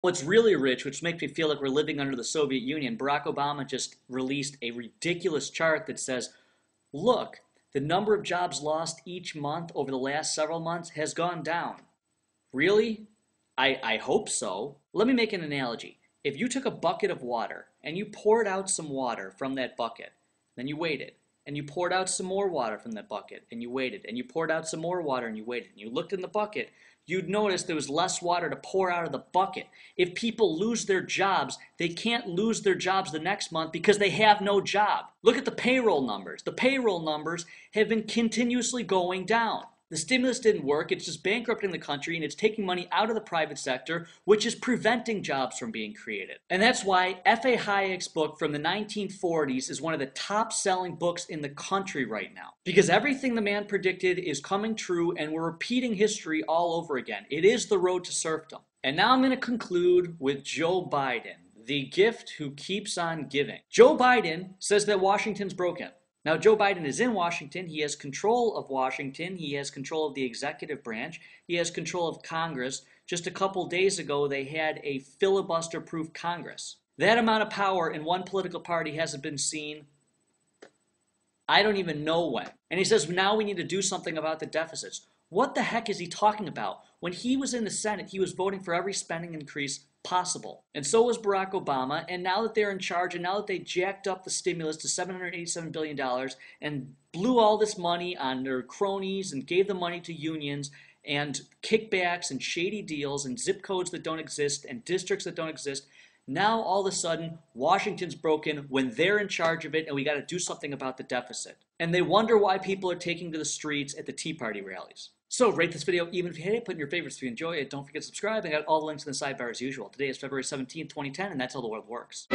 What's really rich, which makes me feel like we're living under the Soviet Union, Barack Obama just released a ridiculous chart that says, look, the number of jobs lost each month over the last several months has gone down. Really? I hope so. Let me make an analogy. If you took a bucket of water and you poured out some water from that bucket, then you waited, and you poured out some more water from that bucket, and you waited, and you poured out some more water, and you waited, and you looked in the bucket, you'd notice there was less water to pour out of the bucket. If people lose their jobs, they can't lose their jobs the next month because they have no job. Look at the payroll numbers. The payroll numbers have been continuously going down. The stimulus didn't work, it's just bankrupting the country, and it's taking money out of the private sector, which is preventing jobs from being created. And that's why F.A. Hayek's book from the 1940s is one of the top-selling books in the country right now. Because everything the man predicted is coming true, and we're repeating history all over again. It is the road to serfdom. And now I'm going to conclude with Joe Biden, the gift who keeps on giving. Joe Biden says that Washington's broken. Now, Joe Biden is in Washington. He has control of Washington. He has control of the executive branch. He has control of Congress. Just a couple days ago, they had a filibuster-proof Congress. That amount of power in one political party hasn't been seen, I don't even know when. And he says, now we need to do something about the deficits. What the heck is he talking about? When he was in the Senate, he was voting for every spending increase possible. And so was Barack Obama. And now that they're in charge, and now that they jacked up the stimulus to $787 billion and blew all this money on their cronies and gave the money to unions and kickbacks and shady deals and zip codes that don't exist and districts that don't exist, now all of a sudden Washington's broken when they're in charge of it, and we got to do something about the deficit. And they wonder why people are taking to the streets at the Tea Party rallies. So rate this video even if you hate it, put in your favorites if you enjoy it. Don't forget to subscribe. I got all the links in the sidebar as usual. Today is February 17th, 2010, and that's how the world works.